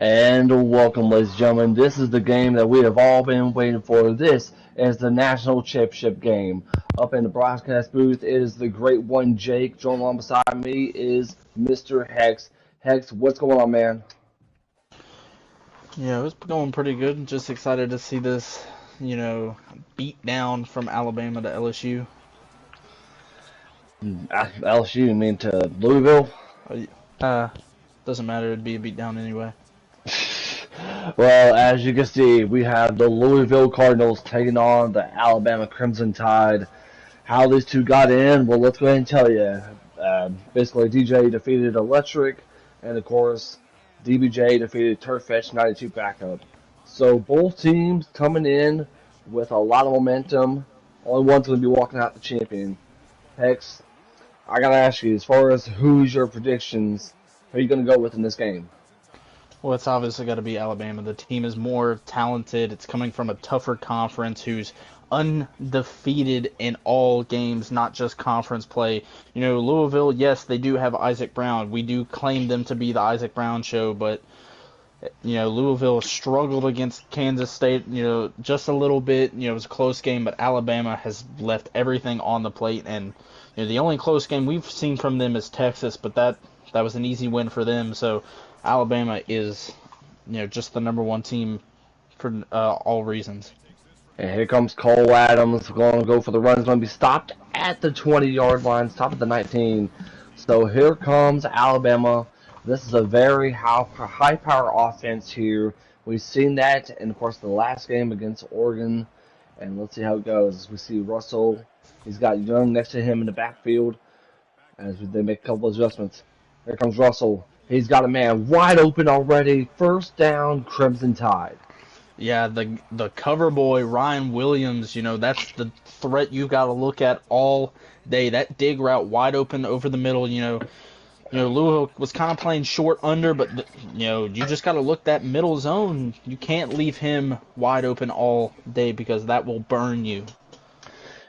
And welcome, ladies and gentlemen. This is the game that we have all been waiting for. This is the national championship game. Up in the broadcast booth is the great one, Jake. Joined along beside me is Mr. Hex. Hex, what's going on, man? Yeah, it was going pretty good. Just excited to see this, beat down from Alabama to LSU. LSU, you mean to Louisville? Uh, uh, doesn't matter. It'd be a beat down anyway. Well, as you can see, we have the Louisville Cardinals taking on the Alabama Crimson Tide. How these two got in, well, let's go ahead and tell you. Basically, DJ defeated Electric, and of course, DBJ defeated Turf Fetch 92 backup. So both teams coming in with a lot of momentum. Only one's going to be walking out the champion. Hex, I gotta ask you, as far as who's your predictions, who are you going to go with in this game? Well, it's obviously got to be Alabama. The team is more talented. It's coming from a tougher conference who's undefeated in all games, not just conference play. Louisville, yes, they do have Isaac Brown. We do claim them to be the Isaac Brown show, but Louisville struggled against Kansas State, just a little bit. It was a close game, but Alabama has left everything on the plate. And the only close game we've seen from them is Texas, but that was an easy win for them. So Alabama is, just the number one team for all reasons. And here comes Cole Adams, going to go for the run. He's going to be stopped at the 20-yard line, stopped at the 19. So here comes Alabama. This is a very high-power offense here. We've seen that in, of course, the last game against Oregon. And let's see how it goes. We see Russell. He's got Young next to him in the backfield as they make a couple of adjustments. Here comes Russell. He's got a man wide open already. First down, Crimson Tide. Yeah, the cover boy, Ryan Williams, that's the threat you got to look at all day. That dig route wide open over the middle, Louisville was kind of playing short under, but, you just got to look that middle zone. You can't leave him wide open all day because that will burn you.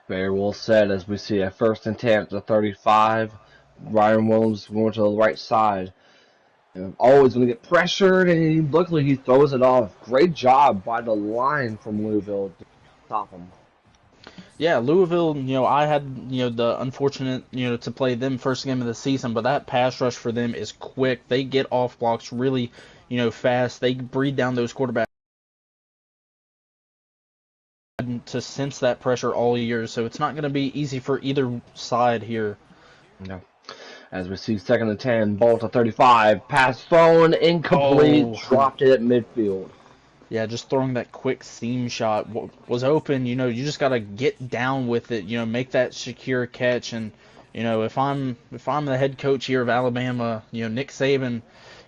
Very well said, as we see a first and 10 at the 35. Ryan Williams going to the right side. Always going to get pressured, and luckily he throws it off. Great job by the line from Louisville to stop him. Yeah, Louisville, I had, the unfortunate, to play them first game of the season, but that pass rush for them is quick. They get off blocks really, fast. They breathe down those quarterbacks to sense that pressure all year, so it's not going to be easy for either side here. No. As we see second and 10, ball to 35, pass thrown, incomplete, dropped it at midfield. Yeah, just throwing that quick seam shot was open. You just got to get down with it. Make that secure catch. And if I'm the head coach here of Alabama, Nick Saban,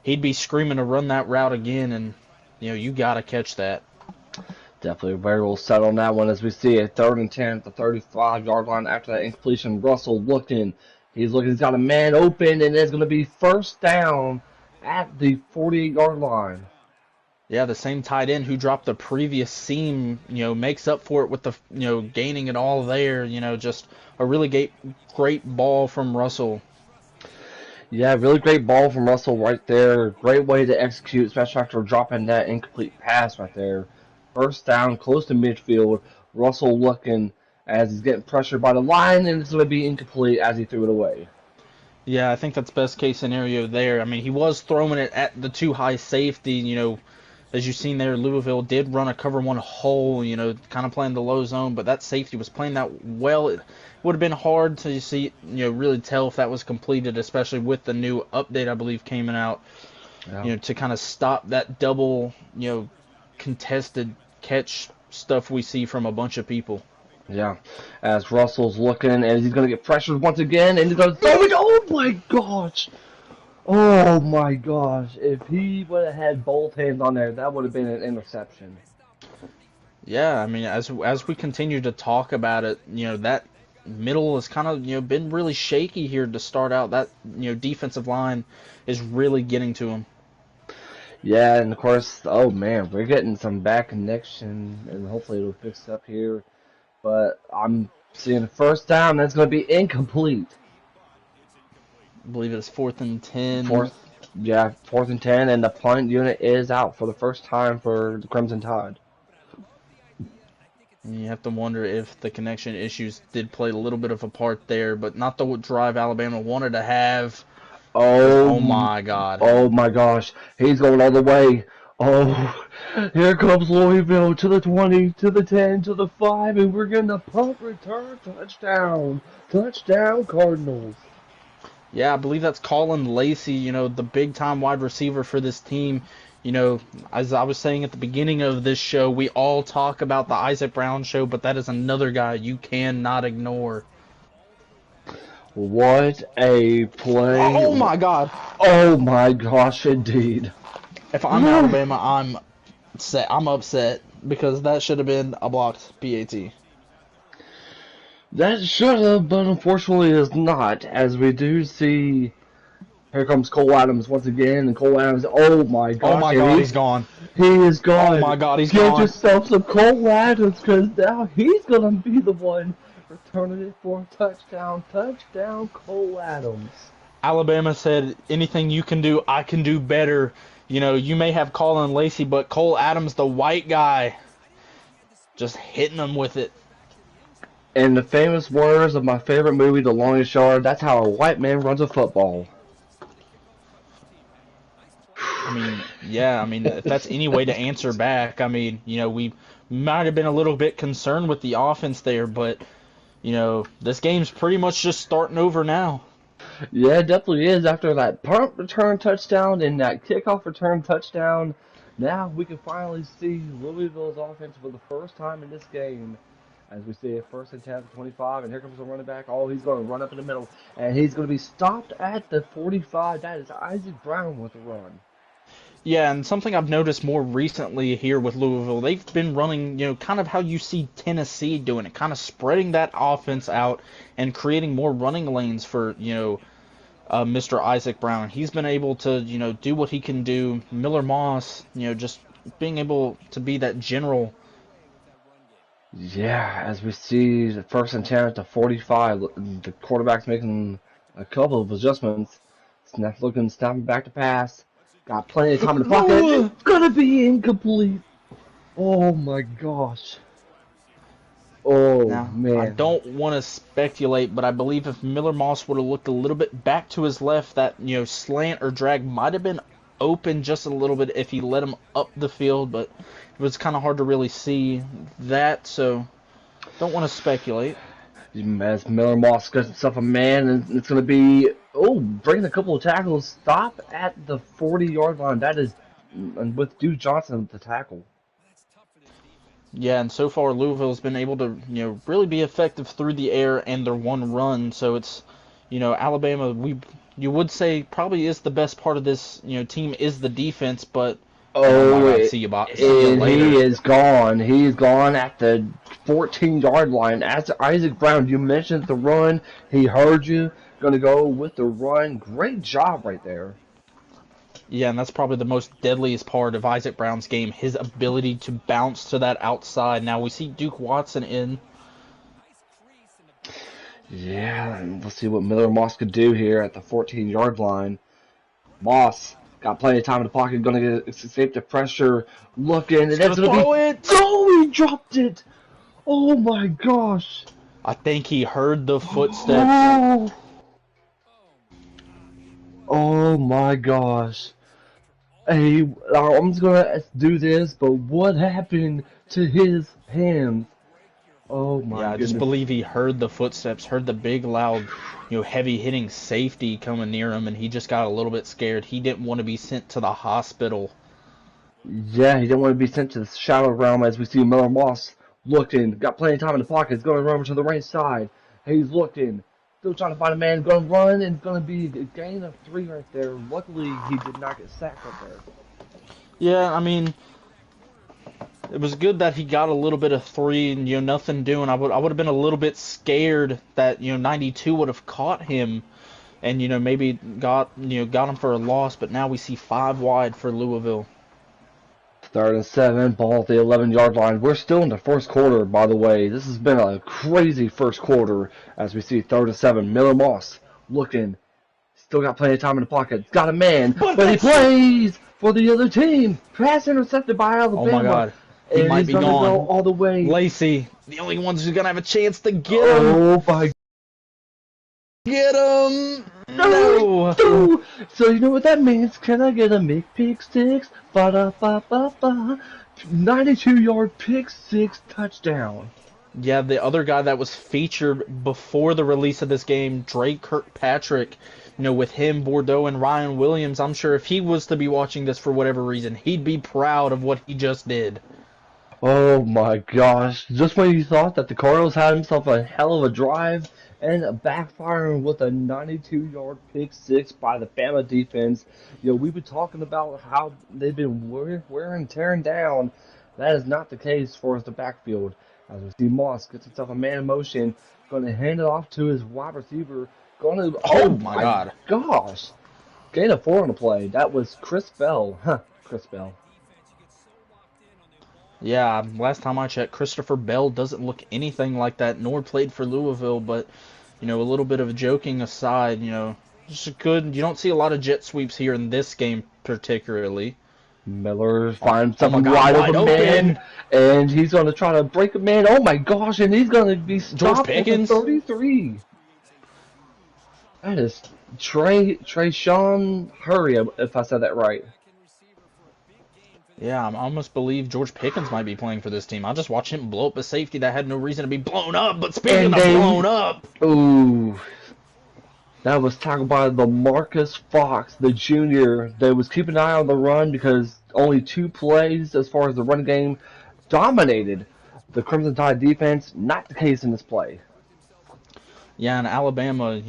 he'd be screaming to run that route again. And you got to catch that. Definitely very well set on that one. As we see a third and 10 at the 35-yard line after that incompletion. Russell looking. He's got a man open, and it's going to be first down at the 48-yard line. Yeah, the same tight end who dropped the previous seam, makes up for it with the, gaining it all there. Just a really great ball from Russell. Yeah, really great ball from Russell right there. Great way to execute, especially after dropping that incomplete pass right there. First down, close to midfield. Russell looking as he's getting pressured by the line, and it's going to be incomplete as he threw it away. Yeah, I think that's best case scenario there. I mean, he was throwing it at the too high safety, as you've seen there, Louisville did run a cover one hole, kind of playing the low zone, but that safety was playing that well. It would have been hard to see, really tell if that was completed, especially with the new update, I believe, coming out, to kind of stop that double, contested catch stuff we see from a bunch of people. Yeah, as Russell's looking, and he's going to get pressured once again, and he's going to throw it. Oh my gosh! Oh my gosh! If he would have had both hands on there, that would have been an interception. Yeah, I mean, as we continue to talk about it, that middle has kind of been really shaky here to start out. That defensive line is really getting to him. Yeah, and of course, oh man, we're getting some bad connection, and hopefully it'll fix up here. But I'm seeing the first down, that's going to be incomplete. I believe it's 4th and 10. Fourth Yeah, 4th and 10, and the punt unit is out for the first time for the Crimson Tide. And you have to wonder if the connection issues did play a little bit of a part there, but not the drive Alabama wanted to have. Because, oh Oh, my God. oh my gosh, he's going all the way. Oh, here comes Louisville to the 20, to the 10, to the 5, and we're getting a punt return touchdown. Touchdown, Cardinals. Yeah, I believe that's Colin Lacey, the big time wide receiver for this team. As I was saying at the beginning of this show, we all talk about the Isaac Brown show, but that is another guy you cannot ignore. What a play. Oh my God. Oh my gosh, indeed. If I'm Alabama, I'm upset because that should have been a blocked PAT. That should have, but unfortunately is not, as we do see. Here comes Cole Adams once again, and Cole Adams, oh my Oh gosh. my God, he's gone. He is gone. Oh my God, he's Get gone. yourself some Cole Adams, because now he's going to be the one returning it for a touchdown. Touchdown, Cole Adams. Alabama said, anything you can do, I can do better. You may have Colin Lacey, but Cole Adams, the white guy, just hitting them with it. In the famous words of my favorite movie, The Longest Yard, that's how a white man runs a football. If that's any way to answer back, we might have been a little bit concerned with the offense there, but, this game's pretty much just starting over now. Yeah, it definitely is. After that punt return touchdown and that kickoff return touchdown, now we can finally see Louisville's offense for the first time in this game. As we see it, 1st and 10, 25, and here comes the running back. Oh, he's going to run up in the middle, and he's going to be stopped at the 45. That is Isaac Brown with the run. Yeah, and something I've noticed more recently here with Louisville, they've been running, kind of how you see Tennessee doing it, kind of spreading that offense out and creating more running lanes for, Mr. Isaac Brown. He's been able to, do what he can do. Miller Moss, just being able to be that general. Yeah, as we see the 1st and 10 at the 45, the quarterback's making a couple of adjustments. Snapping back to pass. Got plenty of time in the pocket. It's gonna be incomplete. Oh my gosh. Oh Now, man. I don't want to speculate, but I believe if Miller Moss would have looked a little bit back to his left, that slant or drag might have been open just a little bit if he let him up the field, but it was kind of hard to really see that, so don't want to speculate. As Miller Moss gets himself a man, and it's going to be, breaking a couple of tackles. Stop at the 40-yard line. That is, and with Duke Johnson at the tackle. Yeah, and so far Louisville's been able to, really be effective through the air and their one run. So it's, Alabama. You would say probably is the best part of this, team is the defense, but. Oh my God, see you later. He is gone. He's gone at the 14-yard line. As Isaac Brown, you mentioned the run. He heard you. Going to go with the run. Great job right there. Yeah, and that's probably the most deadliest part of Isaac Brown's game, his ability to bounce to that outside. Now we see Duke Watson in. Yeah, and we'll see what Miller Moss could do here at the 14-yard line. Moss got plenty of time in the pocket, going to escape the pressure, looking, and that's going to be it. Oh, he dropped it! Oh my gosh! I think he heard the footsteps. Oh my gosh! Hey, I'm just gonna do this, but what happened to his hands? Oh my goodness. I just believe he heard the footsteps, heard the big, loud, heavy hitting safety coming near him, and he just got a little bit scared. He didn't want to be sent to the hospital. Yeah, he didn't want to be sent to the shadow realm, as we see Miller Moss looking, got plenty of time in the pocket, he's going to run to the right side. He's looking, still trying to find a man, going to run, and it's going to be a gain of 3 right there. Luckily, he did not get sacked up there. Yeah, it was good that he got a little bit of 3 and nothing doing. I would have been a little bit scared that 92 would have caught him and maybe got him for a loss, but now we see 5 wide for Louisville. 3rd and 7, ball at the 11-yard line. We're still in the first quarter, by the way. This has been a crazy first quarter as we see 3rd and 7. Miller Moss looking, Still got plenty of time in the pocket. Got a man, but he that's- plays for the other team. Pass intercepted by Alabama. Oh my God. He And might he's be going to gone. go all the way. Lacey, the only ones who's gonna have a chance to get him. Oh my Get him! No. No! So you know what that means? Can I get a make pick six? Ba-da-ba-ba-ba. 92-yard pick six touchdown. Yeah, the other guy that was featured before the release of this game, Drake Kirkpatrick, with him, Bordeaux, and Ryan Williams, I'm sure if he was to be watching this for whatever reason, he'd be proud of what he just did. Oh my gosh. Just when you thought that the Cardinals had himself a hell of a drive and backfiring with a 92-yard pick six by the Bama defense, we've been talking about how they've been wearing and tearing down. That is not the case for the backfield. As we see Moss gets himself a man in motion, going to hand it off to his wide receiver. Oh my God. gosh. Gain of 4 on the play. That was Chris Bell. Chris Bell. Yeah, last time I checked, Christopher Bell doesn't look anything like that, nor played for Louisville, but, a little bit of joking aside, just good. You don't see a lot of jet sweeps here in this game particularly. Miller finds someone wide open, open, man, and he's going to try to break a man. Oh my gosh, and he's going to be stopped at the 33. That is Trayshawn Hurry, if I said that right. Yeah, I almost believe George Pickens might be playing for this team. I just watched him blow up a safety that had no reason to be blown up, but speaking of blown up... Ooh. That was tackled by the Marcus Fox, the junior, that was keeping an eye on the run because only 2 plays as far as the run game dominated the Crimson Tide defense. Not the case in this play. Yeah, and Alabama,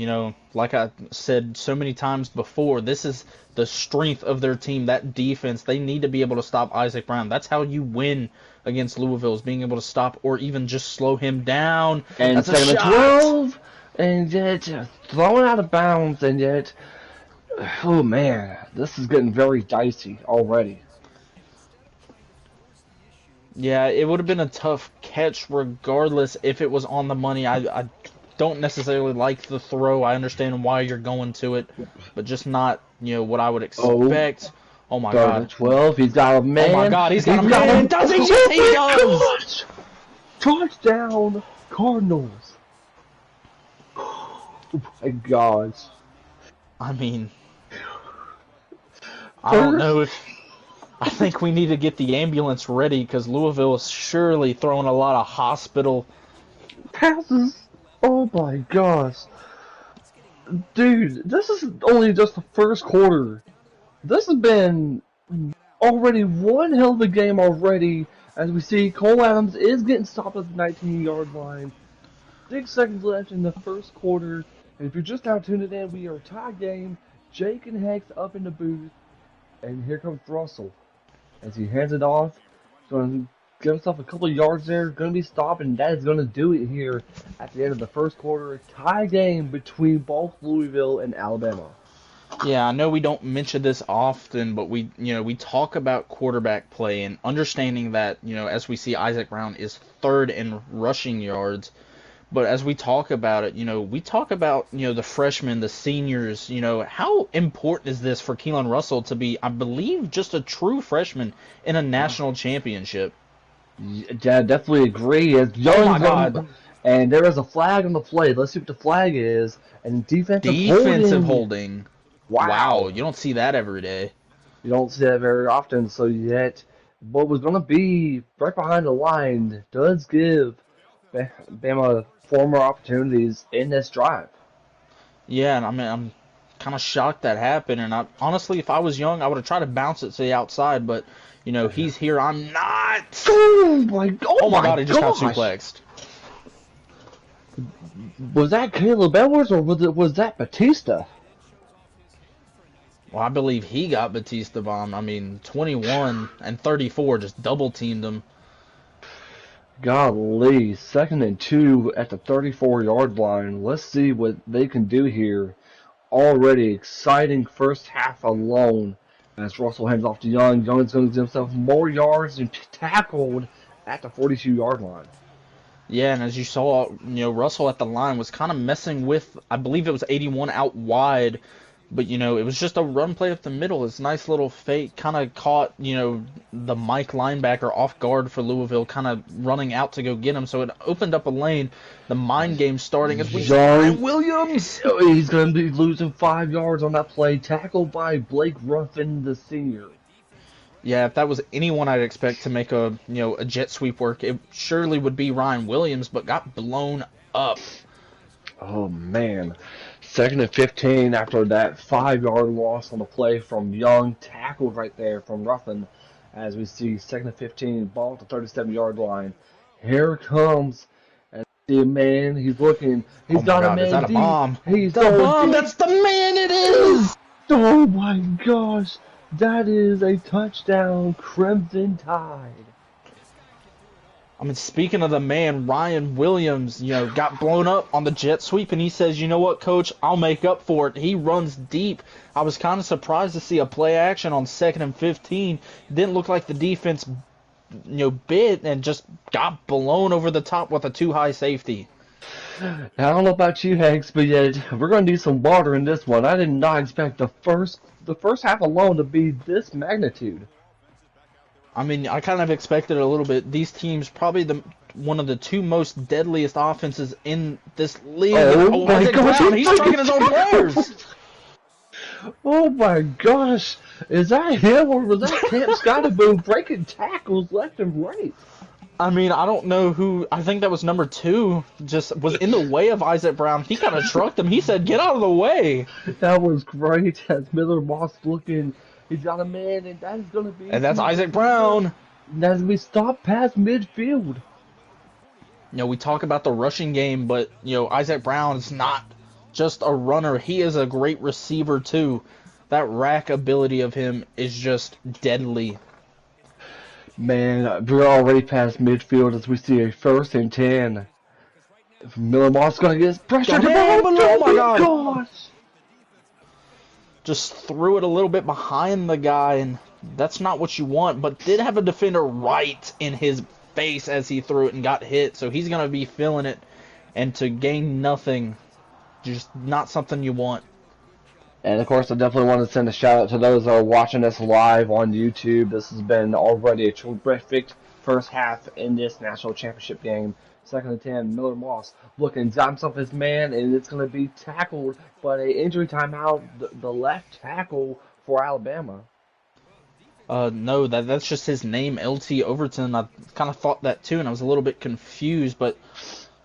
like I said so many times before, this is the strength of their team, that defense. They need to be able to stop Isaac Brown. That's how you win against Louisville, is being able to stop or even just slow him down. And that's 7 to 12, and yet thrown out of bounds, and yet, oh man, this is getting very dicey already. Yeah, it would have been a tough catch regardless if it was on the money. I don't necessarily like the throw. I understand why you're going to it, but just not, what I would expect. Oh my God. 12, he's got a man. Oh my God, he's got a man. Does he? Yes, he does. Touchdown, Cardinals. Oh my gosh. I mean, I don't know if... I think we need to get the ambulance ready because Louisville is surely throwing a lot of hospital passes. Oh my gosh. Dude, this is only just the first quarter. This has been already one hell of a game already. As we see, Cole Adams is getting stopped at the 19-yard line. 6 seconds left in the first quarter. And if you're just now tuning in, we are a tie game. Jake and Hex up in the booth. And here comes Russell. As he hands it off, he's going to give himself a couple of yards there. Going to be stopped, and that is going to do it here at the end of the first quarter. A tie game between both Louisville and Alabama. Yeah, I know we don't mention this often, but we talk about quarterback play and understanding that, as we see, Isaac Brown is 3rd in rushing yards. But as we talk about it, we talk about, the freshmen, the seniors, how important is this for Keelan Russell to be, I believe, just a true freshman in a national championship? Yeah, definitely agree. As oh my God. And there is a flag on the play. Let's see what the flag is. And defensive holding. Wow, you don't see that every day. You don't see that very often. So yet, what was going to be right behind the line does give Bama 4 more opportunities in this drive. Yeah, and I'm kind of shocked that happened. And honestly, if I was young, I would have tried to bounce it to the outside. But he's here. I'm not. Oh my God! He just got suplexed. Was that Caleb Edwards or was that Batista? Well, I believe he got Batista bombed. I mean, 21 and 34 just double teamed him. Golly, 2nd and 2 at the 34-yard line. Let's see what they can do here. Already exciting first half alone as Russell hands off to Young. Young's going to give himself more yards and tackled at the 42-yard line. Yeah, and as you saw, Russell at the line was kind of messing with, I believe it was 81 out wide, But, it was just a run play up the middle. It's a nice little fake, kind of caught, the Mike linebacker off guard for Louisville, kind of running out to go get him. So it opened up a lane. The mind game starting as we John Williams. He's going to be losing 5 yards on that play, tackled by Blake Ruffin, the senior. Yeah, if that was anyone I'd expect to make a jet sweep work, it surely would be Ryan Williams, but got blown up. Oh, man. 2nd and 15 after that 5-yard loss on the play from Young, tackled right there from Ruffin. As we see 2nd and 15, ball at the 37-yard line. Here comes, and see a man, he's looking, he's got a man. Is that a deep. bomb? He's the bomb, deep. that's the man it is! Oh my gosh, that is a touchdown, Crimson Tide. I mean, speaking of the man, Ryan Williams, got blown up on the jet sweep, and he says, you know what, Coach, I'll make up for it. He runs deep. I was kind of surprised to see a play action on 2nd and 15. Didn't look like the defense, bit and just got blown over the top with a too-high safety. I don't know about you, Hanks, but yet we're going to need some water in this one. I did not expect the first half alone to be this magnitude. I mean, I kind of expected it a little bit. These teams probably one of the 2 most deadliest offenses in this league. Oh my gosh, Brown, he's striking his own players. Oh my gosh, is that him or was that Camp Scottaboom breaking tackles left and right? I mean, I don't know who. I think that was number 2. Just was in the way of Isaac Brown. He kind of trucked him. He said, "Get out of the way." That was great. As Miller Moss looking. He's got a man, and that is going to be... And that's Isaac Brown. As we stop past midfield. We talk about the rushing game, but, Isaac Brown is not just a runner. He is a great receiver, too. That rack ability of him is just deadly. Man, we're already past midfield as we see a 1st and 10. Miller Moss going to get pressure. Oh my God. Gosh. Just threw it a little bit behind the guy, and that's not what you want, but did have a defender right in his face as he threw it and got hit, so he's going to be feeling it, and to gain nothing, just not something you want. And, of course, I definitely want to send a shout-out to those that are watching us live on YouTube. This has been already a terrific first half in this national championship game. 2nd and 10, Miller Moss looking, got himself his man, and it's going to be tackled, but an injury timeout, the left tackle for Alabama. No, that's just his name, LT Overton. I kind of thought that too, and I was a little bit confused, but,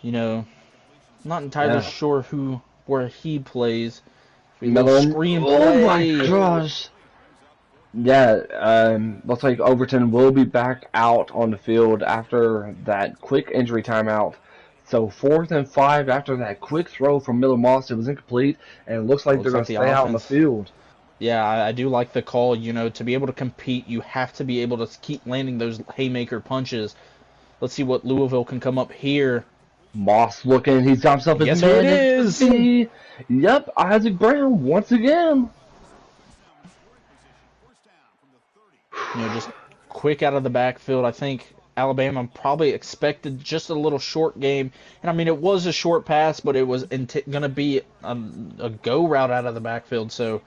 not entirely sure where he plays. Oh my gosh. Yeah, looks like Overton will be back out on the field after that quick injury timeout. So 4th and 5 after that quick throw from Miller Moss. It was incomplete, and it looks like they're going to stay out on the field. Yeah, I do like the call. To be able to compete, you have to be able to keep landing those haymaker punches. Let's see what Louisville can come up here. Moss looking. He's got himself his man. Yes, it is. Yep, Isaac Brown once again. Just quick out of the backfield. I think Alabama probably expected just a little short game. And, I mean, it was a short pass, but it was going to be a go route out of the backfield. So,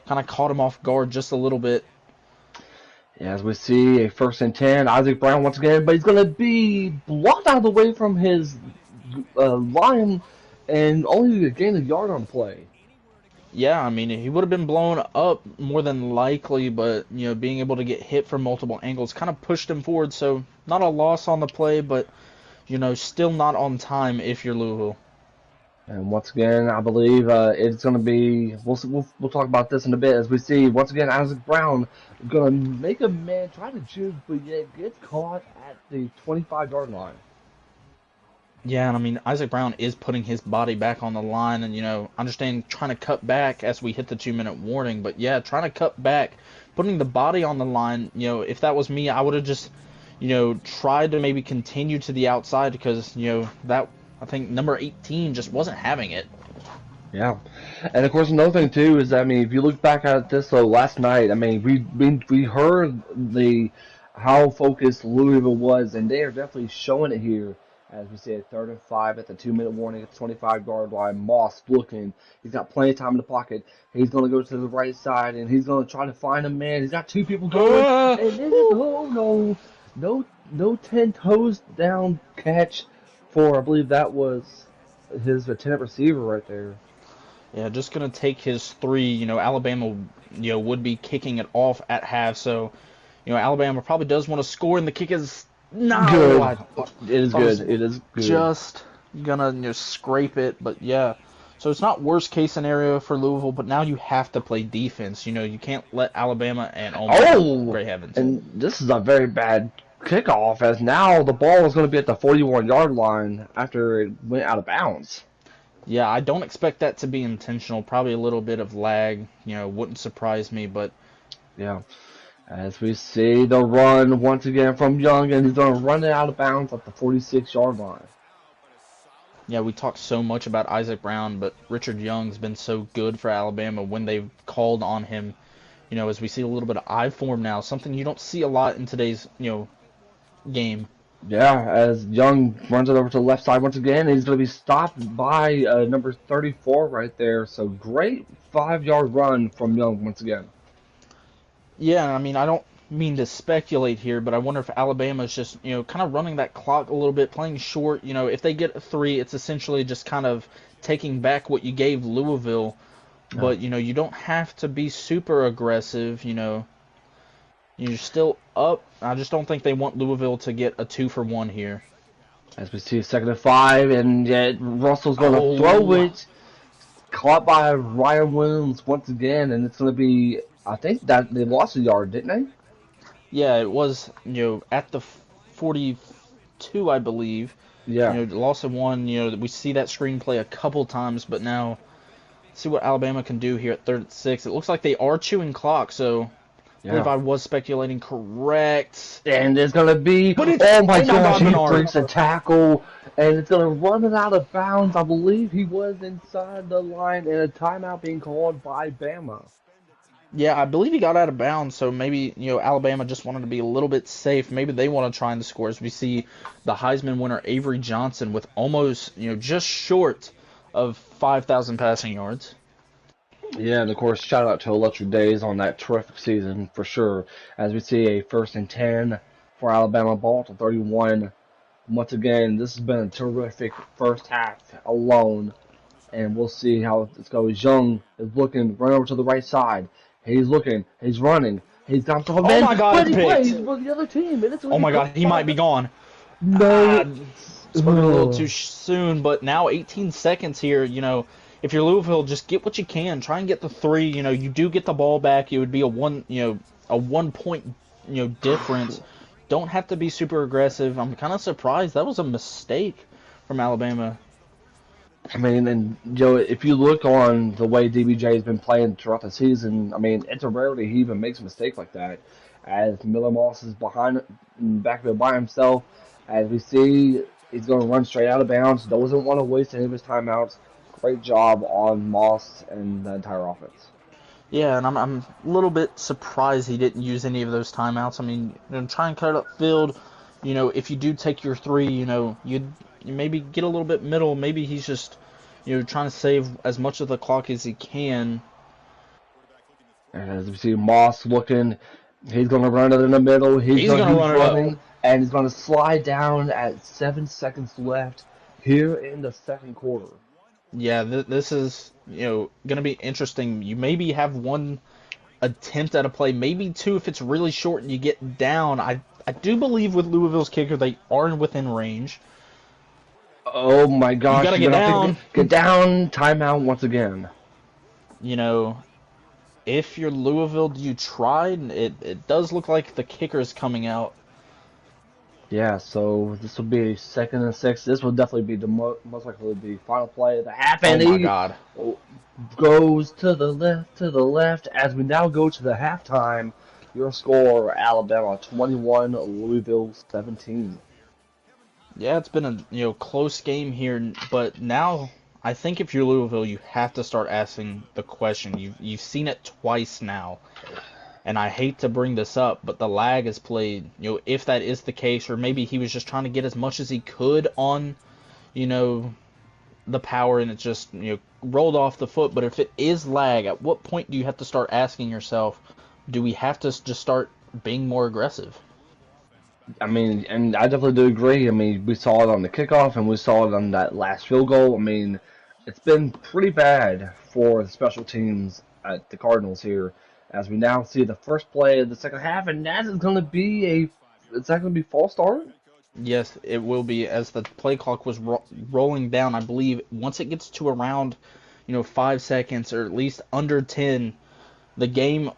kind of caught him off guard just a little bit. As we see a 1st and 10, Isaac Brown once again, but he's going to be blocked out of the way from his line and only gain a yard on play. Yeah, I mean, he would have been blown up more than likely, but, being able to get hit from multiple angles kind of pushed him forward. So, not a loss on the play, but, still not on time if you're Louisville. And once again, I believe it's going to be, we'll talk about this in a bit, as we see, once again, Isaac Brown going to make a man try to juke, but yet gets caught at the 25-yard line. Yeah, and I mean, Isaac Brown is putting his body back on the line, and, understand trying to cut back as we hit the 2-minute warning, but yeah, trying to cut back, putting the body on the line, if that was me, I would have just, tried to maybe continue to the outside because, that, I think number 18 just wasn't having it. Yeah, and of course another thing too is, I mean, if you look back at this last night, I mean, we heard how focused Louisville was, and they are definitely showing it here. As we see a 3rd and 5 at the 2-minute warning at the 25-yard line. Moss looking. He's got plenty of time in the pocket. He's going to go to the right side, and he's going to try to find a man. He's got 2 people going. And then, oh, no 10 toes down catch for, I believe that was his lieutenant receiver right there. Yeah, just going to take his 3. Alabama, would be kicking it off at half. So, Alabama probably does want to score, and the kick is no. Good. It is good. It is good. Just gonna scrape it, but yeah. So it's not worst case scenario for Louisville, but now you have to play defense. You can't let Alabama and great heavens. And this is a very bad kickoff, as now the ball is going to be at the 41-yard line after it went out of bounds. Yeah, I don't expect that to be intentional. Probably a little bit of lag. Wouldn't surprise me, but yeah. As we see the run once again from Young, and he's going to run it out of bounds at the 46-yard line. Yeah, we talked so much about Isaac Brown, but Richard Young's been so good for Alabama when they've called on him. As we see a little bit of I form now, something you don't see a lot in today's, game. Yeah, as Young runs it over to the left side once again, he's going to be stopped by number 34 right there. So great 5-yard run from Young once again. Yeah, I don't mean to speculate here, but I wonder if Alabama's just, kind of running that clock a little bit, playing short. If they get a 3, it's essentially just kind of taking back what you gave Louisville. No. But, you don't have to be super aggressive, You're still up. I just don't think they want Louisville to get a 2-for-1 here. As we see 2nd and 5, and yet Russell's going to throw it. Caught by Ryan Williams once again, and it's going to be... I think that they lost a yard, didn't they? Yeah, it was, at the 42, I believe. Yeah. Loss of 1, we see that screenplay a couple times, but now see what Alabama can do here at 3rd and 6. It looks like they are chewing clock, so I believe I was speculating correct. And it's going to be, oh my gosh, he breaks a tackle, and it's going to run it out of bounds. I believe he was inside the line, and a timeout being called by Bama. Yeah, I believe he got out of bounds, so maybe, Alabama just wanted to be a little bit safe. Maybe they want to try and score. As we see the Heisman winner, Avery Johnson, with almost, just short of 5,000 passing yards. Yeah, and of course, shout out to Electric Days on that terrific season, for sure. As we see a 1st and 10 for Alabama, ball to 31. Once again, this has been a terrific first half alone, and we'll see how this goes. Young is looking, run over to the right side. He's looking. He's running. He's got to man. Oh my God! But he plays for the other team. Oh my God! He might be gone. No, started a little too soon. But now 18 seconds here. If you're Louisville, just get what you can. Try and get the 3. You do get the ball back. It would be a 1 point difference. Don't have to be super aggressive. I'm kind of surprised. That was a mistake from Alabama. And if you look on the way DBJ has been playing throughout the season, it's a rarity he even makes a mistake like that. As Miller Moss is behind in the backfield by himself, as we see, he's going to run straight out of bounds. Doesn't want to waste any of his timeouts. Great job on Moss and the entire offense. Yeah, and I'm a little bit surprised he didn't use any of those timeouts. Try and cut it upfield. If you do take your 3, you maybe get a little bit middle. Maybe he's just, trying to save as much of the clock as he can. And as we see Moss looking, he's going to run it in the middle. He's going to run it up. And he's going to slide down at 7 seconds left here in the 2nd quarter. Yeah, this is, going to be interesting. You maybe have 1 attempt at a play, maybe 2 if it's really short and you get down. I do believe with Louisville's kicker, they are within range. Oh my gosh! You gotta get down. Get down. Timeout once again. If you're Louisville, do you try? It does look like the kicker is coming out. Yeah, so this will be 2nd and 6. This will definitely be the most likely the final play of the half. Oh my God! Goes to the left. As we now go to the halftime. Your score: Alabama 21, Louisville 17. Yeah, it's been a close game here, but now I think if you're Louisville, you have to start asking the question. You've seen it twice now. And I hate to bring this up, but the lag is played, if that is the case, or maybe he was just trying to get as much as he could on, you know, the power and it just, rolled off the foot. But if it is lag, at what point do you have to start asking yourself, do we have to just start being more aggressive? I mean, and I definitely do agree. I mean, we saw it on the kickoff and we saw it on that last field goal. I mean, it's been pretty bad for the special teams at the Cardinals here, as we now see the first play of the second half, and that is going to be is that going to be false start? Yes, it will be, as the play clock was rolling down. I believe once it gets to around, 5 seconds or at least under 10, the game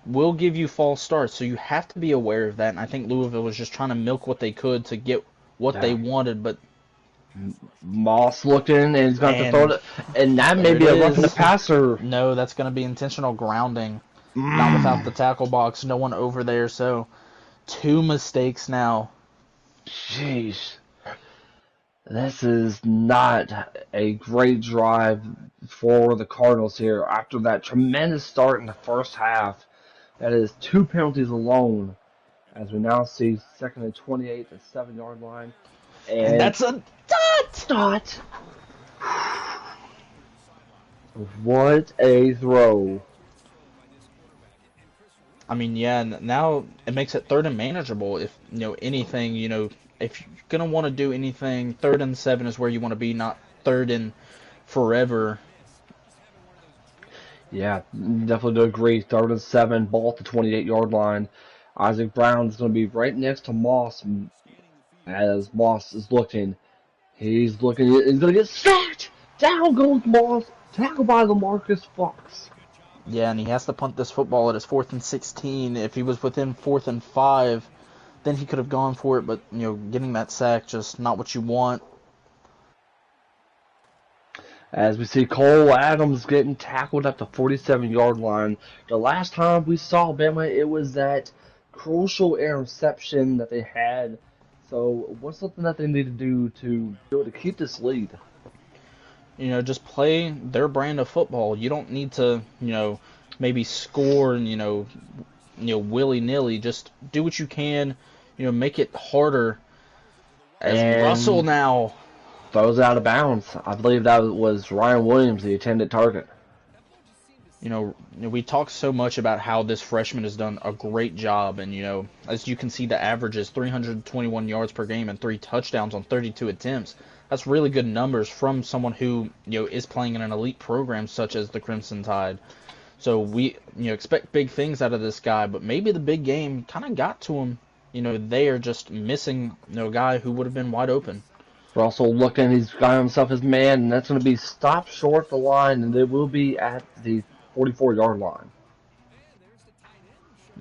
will give you false starts. So you have to be aware of that. And I think Louisville was just trying to milk what they could to get what they Yeah. wanted. But Moss looking, and he's going to have to throw and it, and that may there it be a roughing the is. passer. No, that's going to be intentional grounding, not without the tackle box. No one over there. So two mistakes now. Jeez. This is not a great drive for the Cardinals here after that tremendous start in the first half. That is two penalties alone, as we now see second and 28 at 7 yard line. And And that's a dot! dot. What a throw. I mean, yeah, now it makes it third and manageable. If, anything, if you're going to want to do anything, 3rd and 7 is where you want to be, not third and forever. Yeah, definitely do agree. Third and 7, ball at the 28 yard line. Isaac Brown is going to be right next to Moss as Moss is looking. He's looking. He's going to get sacked. Down goes Moss. Tackled by LaMarcus Fox. Yeah, and he has to punt this football at his 4th and 16. If he was within 4th and 5, then he could have gone for it. But, getting that sack, just not what you want. As we see Cole Adams getting tackled at the 47 yard line. The last time we saw Bama, it was that crucial interception that they had. So what's something that they need to do to be able to keep this lead? Just play their brand of football. You don't need to, maybe score and, willy-nilly. Just do what you can, make it harder. As And Russell now, throws it out of bounds. I believe that was Ryan Williams, the intended target. we talk so much about how this freshman has done a great job. And, as you can see, the average is 321 yards per game and 3 touchdowns on 32 attempts. That's really good numbers from someone who, is playing in an elite program such as the Crimson Tide. So we, expect big things out of this guy, but maybe the big game kind of got to him. They are just missing, a guy who would have been wide open. Russell looking, he's got himself his man, and that's going to be stopped short the line, and it will be at the 44 yard line.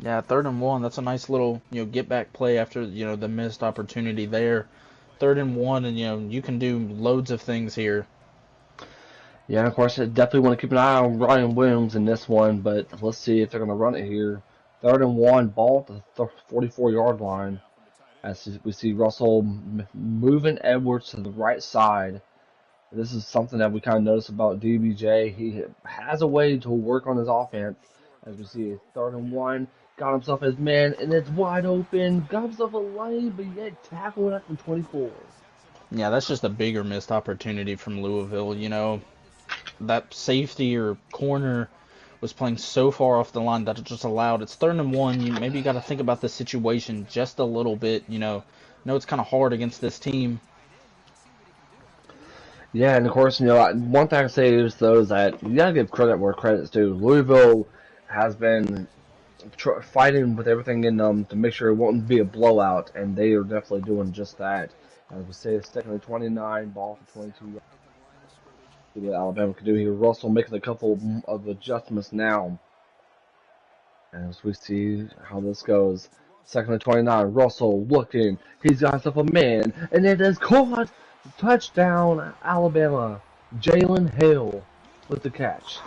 Yeah, 3rd and 1. That's a nice little, get back play after, the missed opportunity there. 3rd and 1, and, you can do loads of things here. Yeah, and of course, I definitely want to keep an eye on Ryan Williams in this one, but let's see if they're going to run it here. 3rd and 1, ball at the 44 yard line. As we see Russell moving Edwards to the right side. This is something that we kind of notice about DBJ. He has a way to work on his offense. As we see, 3rd and 1, got himself his man, and it's wide open. Got himself a lane, but yet tackled at the 24. Yeah, that's just a bigger missed opportunity from Louisville. That safety or corner was playing so far off the line that it just allowed. It's 3rd and 1. Maybe you got to think about the situation just a little bit. I know it's kind of hard against this team. Yeah, and of course, one thing I say is though is that you gotta give credit where credit's due. Louisville has been fighting with everything in them to make sure it won't be a blowout, and they are definitely doing just that. As we say, it's second and 29, ball for 22. See what Alabama can do here. Russell making a couple of adjustments now. As we see how this goes. Second and 29, Russell looking. He's got himself a man, and it is caught. Touchdown, Alabama. Jalen Hale with the catch.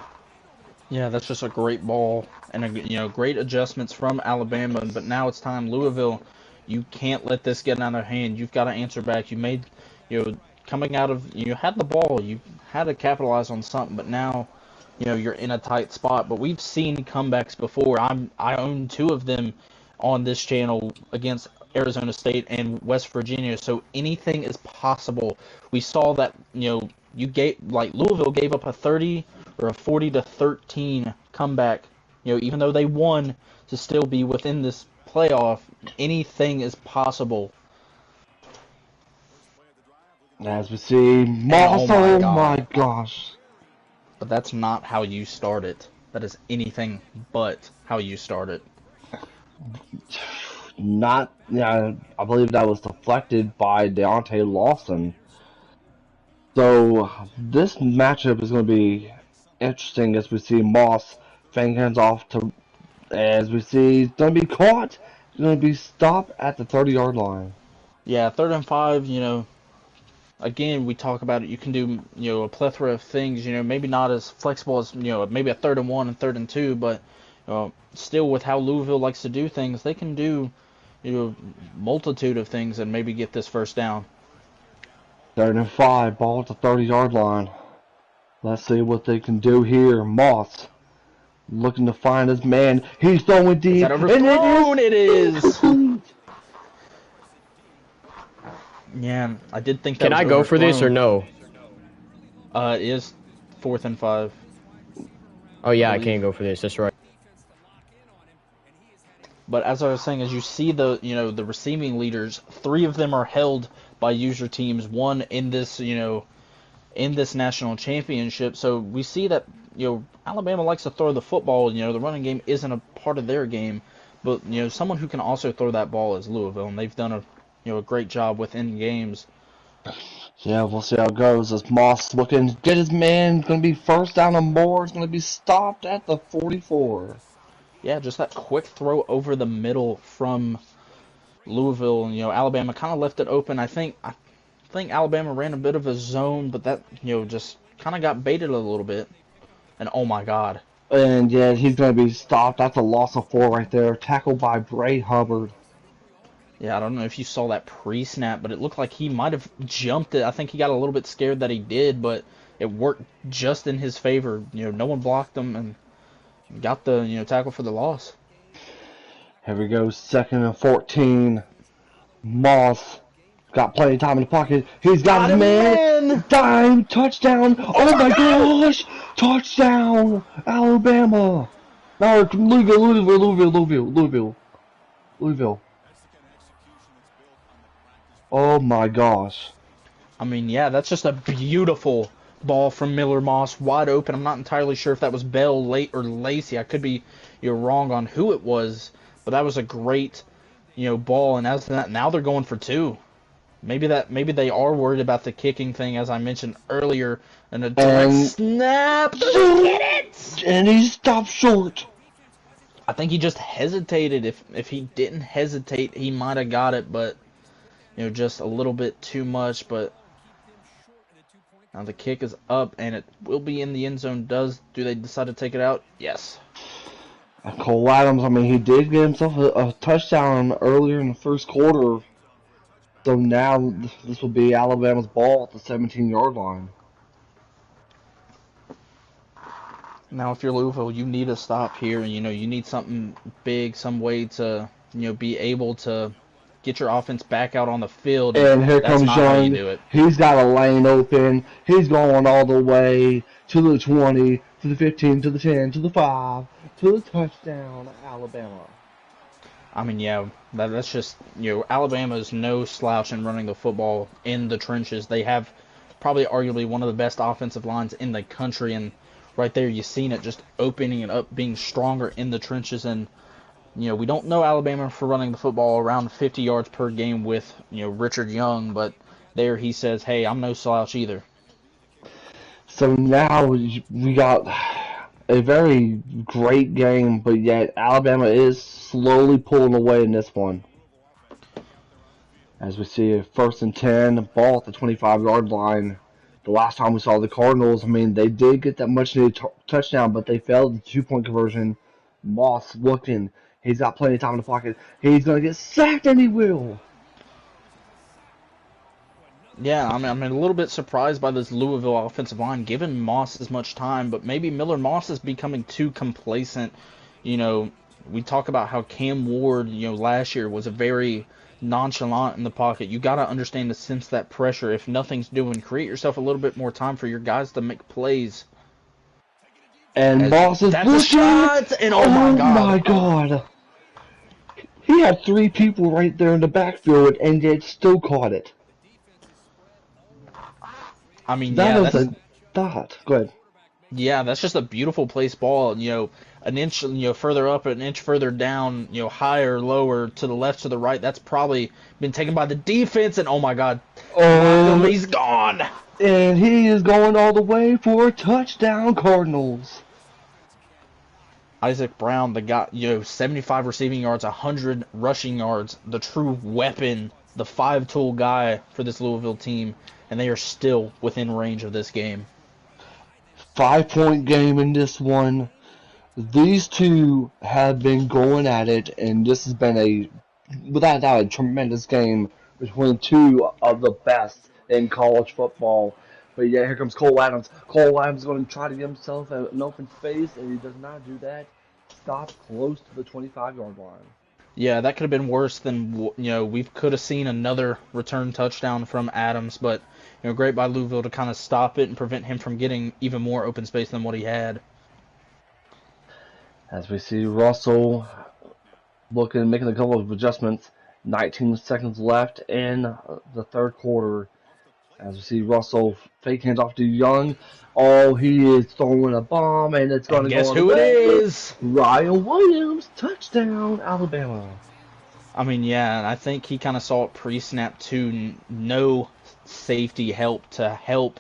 Yeah, that's just a great ball and great adjustments from Alabama. But now it's time, Louisville. You can't let this get out of hand. You've got to answer back. You made, coming out of, you had the ball. You had to capitalize on something. But now, you're in a tight spot. But we've seen comebacks before. I own two of them on this channel against Arizona State and West Virginia. So anything is possible. We saw that, you gave like Louisville gave up a 30 or a 40-13 comeback, even though they won, to still be within this playoff. Anything is possible. As we see, Moss, oh my gosh. But that's not how you start it. That is anything but how you start it. Not, yeah, I believe that was deflected by Deontay Lawson. So this matchup is going to be interesting as we see Moss fang hands off to, as we see, he's going to be caught. He's going to be stopped at the 30-yard line. Yeah, 3rd and 5, again, we talk about it. You can do, a plethora of things, maybe not as flexible as, maybe a 3rd and 1 and 3rd and 2, but still with how Louisville likes to do things, they can do, multitude of things and maybe get this first down. 3rd and 5, ball at the 30-yard line. Let's see what they can do here. Moss looking to find his man. He's throwing deep. Is that overthrown? It is. Yeah, I did think that Can I go for this or no? It is 4th and 5. Oh yeah, I can't go for this. That's right. But as I was saying, as you see the receiving leaders, 3 of them are held by user teams, 1 in this, in this national championship. So we see that, Alabama likes to throw the football. The running game isn't a part of their game, but someone who can also throw that ball is Louisville, and they've done a great job within games. Yeah, we'll see how it goes. As Moss looking to get his man, going to be first down and more. It's going to be stopped at the 44. Yeah, just that quick throw over the middle from Louisville. Alabama kind of left it open. I think Alabama ran a bit of a zone, but that just kind of got baited a little bit. And oh my God. And yeah, he's going to be stopped. That's a loss of 4 right there. Tackled by Bray Hubbard. Yeah, I don't know if you saw that pre-snap, but it looked like he might have jumped it. I think he got a little bit scared that he did, but it worked just in his favor. No one blocked him and got the tackle for the loss. Here we go, 2nd and 14. Moss got plenty of time in the pocket. He's got his man. Dime touchdown. Oh my gosh! Touchdown, Alabama. No, Louisville. Oh my gosh. I mean, yeah, that's just a beautiful ball from Miller Moss, wide open. I'm not entirely sure if that was Bell, Late, or Lacey. I could be wrong on who it was, but that was a great ball. And as that, now they're going for 2. Maybe they are worried about the kicking thing, as I mentioned earlier. And a direct snap. Get it! And he stopped short. I think he just hesitated. If he didn't hesitate, he might have got it, but just a little bit too much. But now the kick is up, and it will be in the end zone. Do they decide to take it out? Yes. Cole Adams, I mean, he did get himself a touchdown earlier in the first quarter. So now this will be Alabama's ball at the 17-yard line. Now, if you're Louisville, you need a stop here. You need something big, some way to, be able to get your offense back out on the field. And here comes Young. He's got a lane open. He's going all the way to the 20, to the 15, to the 10, to the 5, to the touchdown, Alabama. I mean, yeah, that's just, Alabama is no slouch in running the football in the trenches. They have probably arguably one of the best offensive lines in the country, and right there you've seen it just opening it up, being stronger in the trenches. And we don't know Alabama for running the football around 50 yards per game with Richard Young, but there he says, hey, I'm no slouch either. So now we got a very great game, but yet Alabama is slowly pulling away in this one. As we see a 1st and 10, ball at the 25-yard line. The last time we saw the Cardinals, I mean, they did get that much needed touchdown, but they failed the 2-point conversion. Moss looking. He's got plenty of time in the pocket. He's going to get sacked, and he will. Yeah, I'm a little bit surprised by this Louisville offensive line, giving Moss as much time, but maybe Miller Moss is becoming too complacent. You know, we talk about how Cam Ward, last year was a very nonchalant in the pocket. You got to understand to sense that pressure. If nothing's doing, create yourself a little bit more time for your guys to make plays. And Moss is That's a pushing. shot, and oh my Oh God. my God. He had 3 people right there in the backfield, and yet still caught it. I mean, That yeah, was a dot. Go ahead. Yeah, that's just a beautiful placed ball. An inch, further up, an inch further down, higher, lower, to the left, to the right. That's probably been taken by the defense, and oh my God, he's gone. And he is going all the way for a touchdown, Cardinals. Isaac Brown, the guy, 75 receiving yards, 100 rushing yards, the true weapon, the 5-tool guy for this Louisville team, and they are still within range of this game. 5-point game in this one. These two have been going at it, and this has been without a doubt, a tremendous game between two of the best in college football. But yeah, here comes Cole Adams. Cole Adams is going to try to get himself an open space, and he does not do that. Stopped close to the 25-yard line. Yeah, that could have been worse than, we could have seen another return touchdown from Adams, but, great by Louisville to kind of stop it and prevent him from getting even more open space than what he had. As we see Russell making a couple of adjustments. 19 seconds left in the third quarter. As we see Russell fake hands off to Young. Oh, he is throwing a bomb, and it's going to go. Guess who it is? Ryan Williams, touchdown, Alabama. I mean, yeah, and I think he kind of saw it pre-snap too. No safety help to help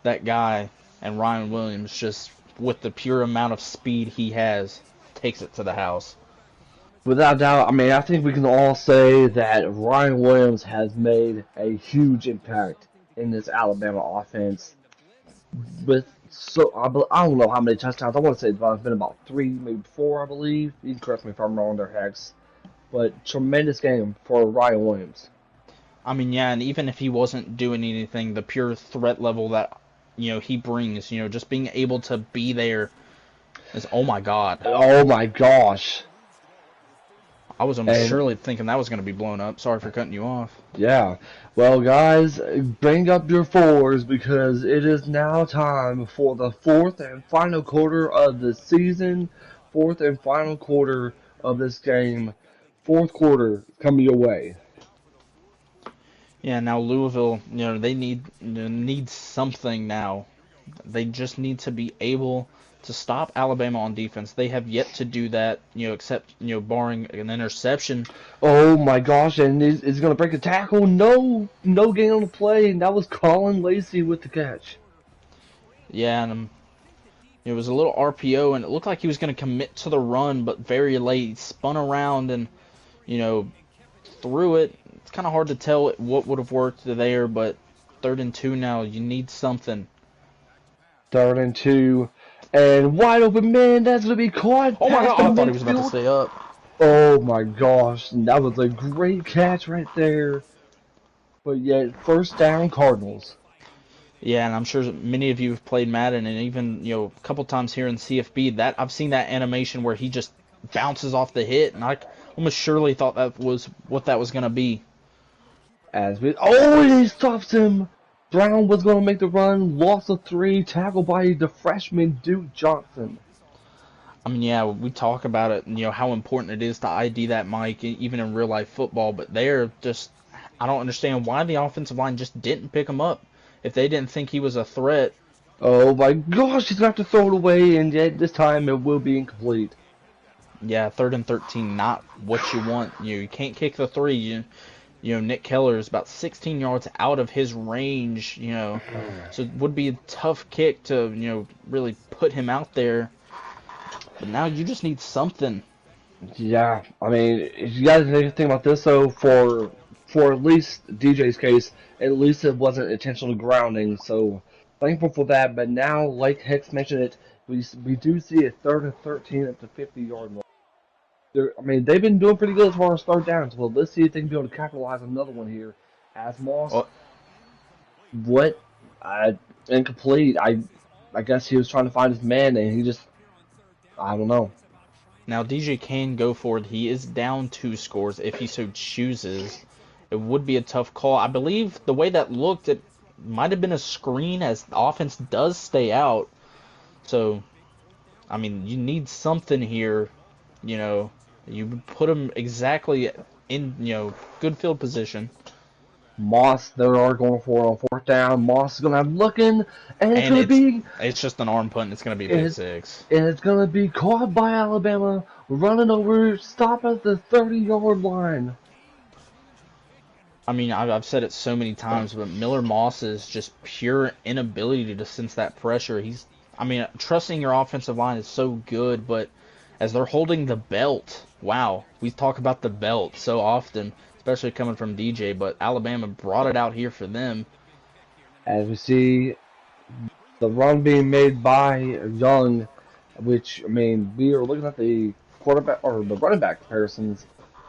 that guy, and Ryan Williams, just with the pure amount of speed he has, takes it to the house. Without doubt, I mean, I think we can all say that Ryan Williams has made a huge impact in this Alabama offense. I don't know how many touchdowns. I want to say it's been about 3, maybe 4, I believe. You can correct me if I'm wrong there, Hex. But tremendous game for Ryan Williams. I mean, yeah, and even if he wasn't doing anything, the pure threat level that he brings, just being able to be there is, oh my God. Oh my gosh. I was surely thinking that was going to be blown up. Sorry for cutting you off. Yeah. Well, guys, bring up your fours because it is now time for the fourth and final quarter of the season. Fourth and final quarter of this game. Fourth quarter coming your way. Yeah, now Louisville, they need something now. They just need to be able to stop Alabama on defense. They have yet to do that, except, barring an interception. Oh my gosh, and is he going to break a tackle? No gain on the play, and that was Colin Lacey with the catch. Yeah, and it was a little RPO, and it looked like he was going to commit to the run, but very late. He spun around and, threw it. It's kind of hard to tell what would have worked there, but 3rd and 2 now. You need something. 3rd and 2. And wide open man, that's going to be caught. Oh my God, I thought he was about to stay up. Oh my gosh, that was a great catch right there. But yet, first down, Cardinals. Yeah, and I'm sure many of you have played Madden, and even, a couple times here in CFB, that I've seen that animation where he just bounces off the hit, and I almost surely thought that was what that was going to be. And he stops him. Brown was going to make the run, lost a 3, tackled by the freshman Duke Johnson. I mean, yeah, we talk about it, how important it is to ID that Mike, even in real life football, but they're just, I don't understand why the offensive line just didn't pick him up. If they didn't think he was a threat. Oh my gosh, he's going to have to throw it away, and yet this time it will be incomplete. Yeah, 3rd and 13, not what you want. You can't kick the 3. Nick Keller is about 16 yards out of his range, so it would be a tough kick to, really put him out there. But now you just need something. Yeah, I mean, you guys think about this, though, for at least DJ's case, at least it wasn't intentional grounding, so thankful for that. But now, like Hex mentioned it, we do see a 3rd and 13 at the 50-yard line. I mean, they've been doing pretty good as far as 3rd downs. Well, let's see if they can be able to capitalize on another one here. As Moss what? Incomplete. I guess he was trying to find his man, and he just, I don't know. Now DJ can go for it. He is down 2 scores if he so chooses. It would be a tough call. I believe the way that looked, it might have been a screen as the offense does stay out. So, I mean, you need something here. You know, you put him exactly in, good field position. Moss, they are going for it on fourth down. Moss is going to have looking, and it's And going to be, it's just an arm punt, and it's going to be a pick six. and it's going to be caught by Alabama, running over, stop at the 30-yard line. I mean, I've said it so many times, but Miller Moss's just pure inability to sense that pressure. Trusting your offensive line is so good, but as they're holding the belt, wow, we talk about the belt so often, especially coming from DJ, but Alabama brought it out here for them. As we see the run being made by Young, which, I mean, we are looking at the quarterback or the running back comparisons.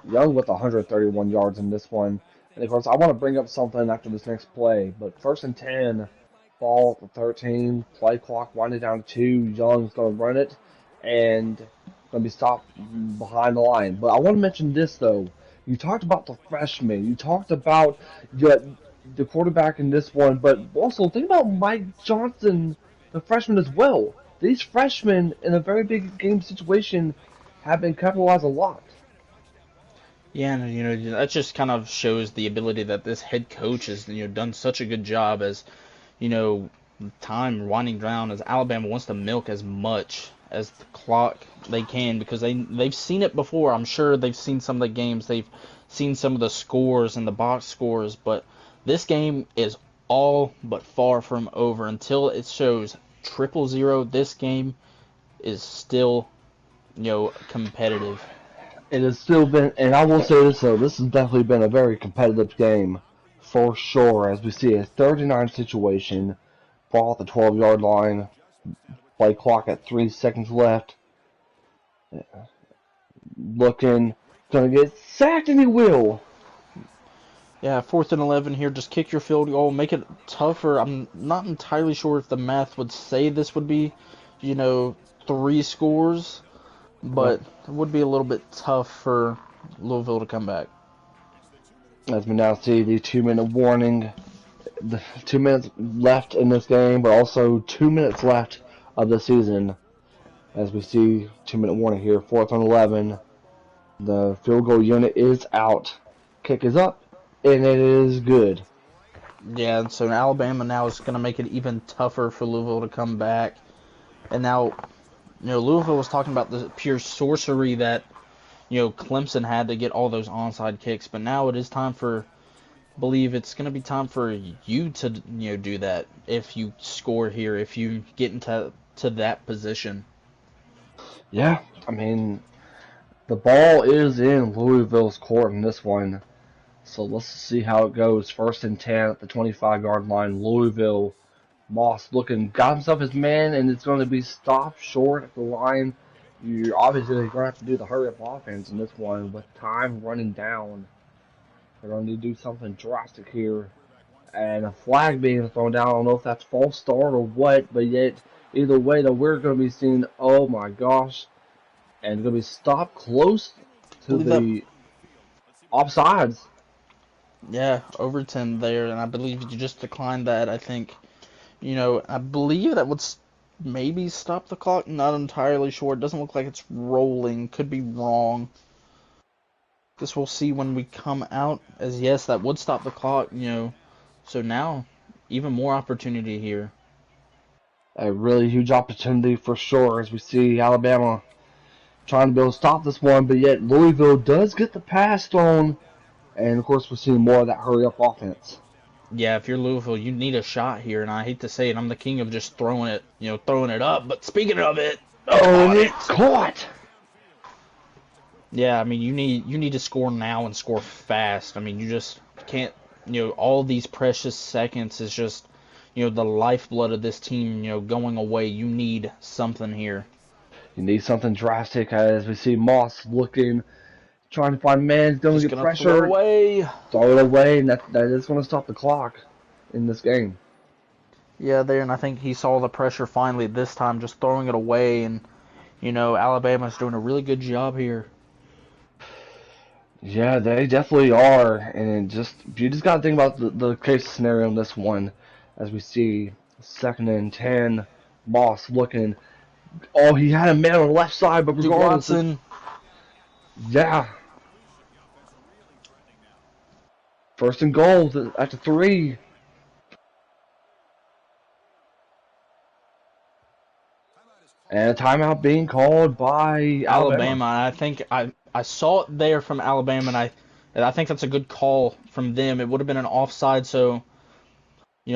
Young with 131 yards in this one. And of course, I want to bring up something after this next play, but 1st and 10, ball at the 13, play clock winding down to 2. Young's going to run it and going to be stopped behind the line. But I want to mention this, though. You talked about the freshman. You talked about the quarterback in this one, but also think about Mike Johnson, the freshman as well. These freshmen in a very big game situation have been capitalized a lot. Yeah, and that just kind of shows the ability that this head coach has done such a good job as time winding down as Alabama wants to milk as much as the clock they can because they've seen it before. I'm sure they've seen some of the games, they've seen some of the scores and the box scores, but this game is all but far from over until it shows 0-0. This game is still competitive. It has still been, and I will say this though, this has definitely been a very competitive game for sure, as we see a 39 situation, ball at the 12-yard line, play clock at 3 seconds left, looking, gonna get sacked, and he will. Yeah, 4th and 11 here, just kick your field goal, make it tougher. I'm not entirely sure if the math would say this would be, 3 scores. But it would be a little bit tough for Louisville to come back. As we now see the 2-minute warning, the 2 minutes left in this game, but also 2 minutes left of the season. As we see 2-minute warning here, 4th and 11. The field goal unit is out. Kick is up, and it is good. Yeah, so Alabama now is going to make it even tougher for Louisville to come back. And now, Louisville was talking about the pure sorcery that, Clemson had to get all those onside kicks. But now it is time for, I believe it's going to be time for you to, do that if you score here, if you get into that position. Yeah, I mean, the ball is in Louisville's court in this one. So let's see how it goes. 1st and 10 at the 25-yard line. Louisville. Moss got himself his man, and it's going to be stopped short at the line. You're obviously going to have to do the hurry-up offense in this one with time running down. They're going to do something drastic here. And a flag being thrown down. I don't know if that's false start or what, but yet, either way, though, we're going to be seeing, oh my gosh, and going to be stopped close to the offsides. Yeah, Overton there, and I believe you just declined that. I think, I believe that would maybe stop the clock. Not entirely sure. It doesn't look like it's rolling. Could be wrong. Guess we'll see when we come out. As yes, that would stop the clock. So now, even more opportunity here. A really huge opportunity for sure, as we see Alabama trying to be able to stop this one, but yet Louisville does get the pass thrown, and of course we're seeing more of that hurry-up offense. Yeah, if you're Louisville, you need a shot here, and I hate to say it, I'm the king of just throwing it up. But speaking of it, and it's caught. Yeah, I mean you need to score now and score fast. I mean you just can't. All these precious seconds is just the lifeblood of this team. Going away. You need something here. You need something drastic, as we see Moss looking, trying to find man. He's going to get pressure. Throw it away, and that is going to stop the clock. in this game. Yeah, there, and I think he saw the pressure finally this time, just throwing it away, and Alabama's doing a really good job here. Yeah, they definitely are, and you just got to think about the case scenario in this one, as we see 2nd and 10, Moss looking. Oh, he had a man on the left side, but Duke regardless, Watson. yeah. 1st and goal at the 3. And a timeout being called by Alabama. Alabama. I think I saw it there from Alabama, and I think that's a good call from them. It would have been an offside, so you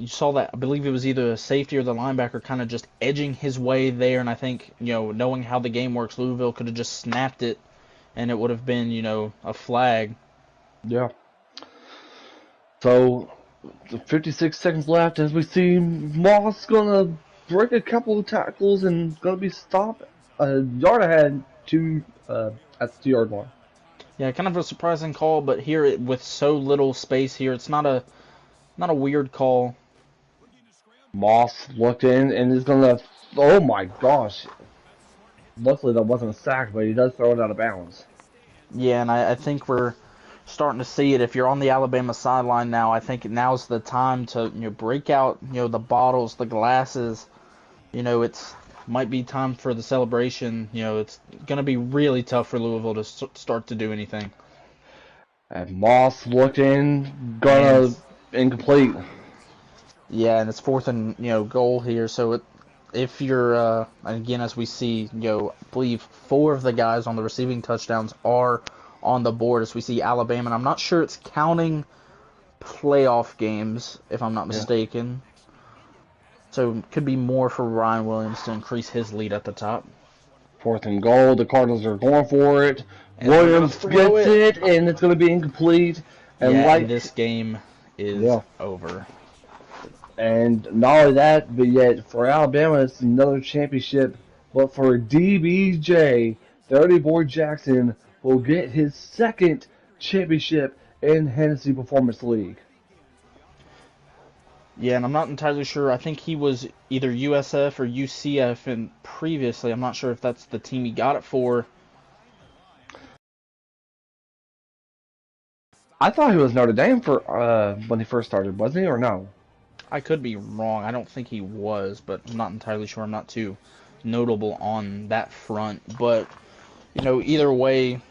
saw that. I believe it was either a safety or the linebacker kind of just edging his way there, and I think knowing how the game works, Louisville could have just snapped it, and it would have been a flag. Yeah. So, 56 seconds left as we see Moss gonna break a couple of tackles and gonna be stopped a yard ahead at the 2-yard line. Yeah, kind of a surprising call, but here with so little space here, it's not a weird call. Moss looked in and is gonna. Oh my gosh! Luckily that wasn't a sack, but he does throw it out of bounds. Yeah, and I think we're starting to see it. If you're on the Alabama sideline now, I think now's the time to break out the bottles, the glasses. It's might be time for the celebration. It's gonna be really tough for Louisville to start to do anything. And Moss looked in, And incomplete. yeah, and it's 4th and goal here. So if you're again, as we see, I believe 4 of the guys on the receiving touchdowns are on the board. As we see Alabama, and I'm not sure it's counting playoff games, if I'm not mistaken. So it could be more for Ryan Williams to increase his lead at the top. 4th and goal. The Cardinals are going for it. And Williams gets it, and it's going to be incomplete. And this game is over. And not only that, but yet for Alabama, it's another championship. But for DBJ, 30 Boy Jackson will get his 2nd championship in Hennessy Performance League. Yeah, and I'm not entirely sure. I think he was either USF or UCF, and previously, I'm not sure if that's the team he got it for. I thought he was Notre Dame for when he first started, wasn't he, or no? I could be wrong. I don't think he was, but I'm not entirely sure. I'm not too notable on that front. But, either way,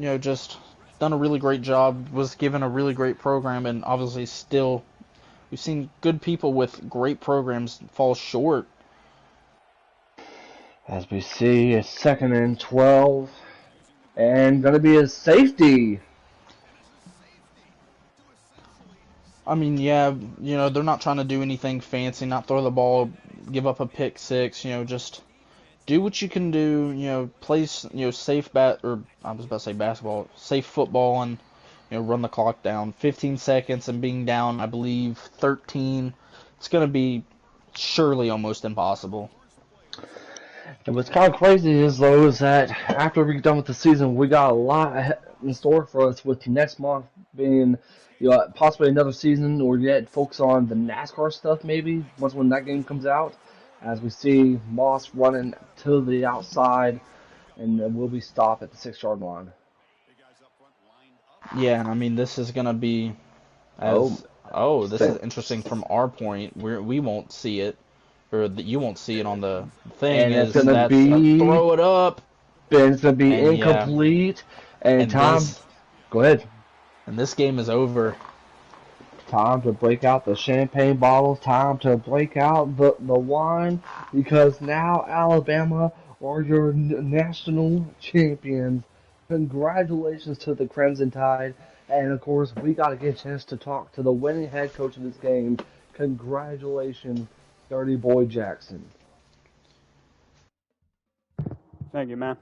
just done a really great job, was given a really great program, and obviously still, we've seen good people with great programs fall short. As we see, a 2nd and 12, and going to be a safety. I mean, yeah, they're not trying to do anything fancy, not throw the ball, give up a pick six, just do what you can do, play, safe I was about to say basketball, safe football, and, run the clock down. 15 seconds and being down, I believe, 13, it's going to be surely almost impossible. And what's kind of crazy is that after we're done with the season, we got a lot in store for us with next month being possibly another season, or yet focus on the NASCAR stuff maybe once when that game comes out. As we see Moss running to the outside, and we'll be stopped at the 6-yard line. Yeah, and I mean this is gonna be this is interesting from our point. We won't see it, or you won't see it on the thing. And it's gonna be throw it up. And it's gonna be incomplete. And Tom, go ahead. And this game is over. Time to break out the champagne bottles. Time to break out the wine, because now Alabama are your national champions. Congratulations to the Crimson Tide. And of course, we got to get a chance to talk to the winning head coach of this game. Congratulations, 30 Boy Jackson. Thank you, man.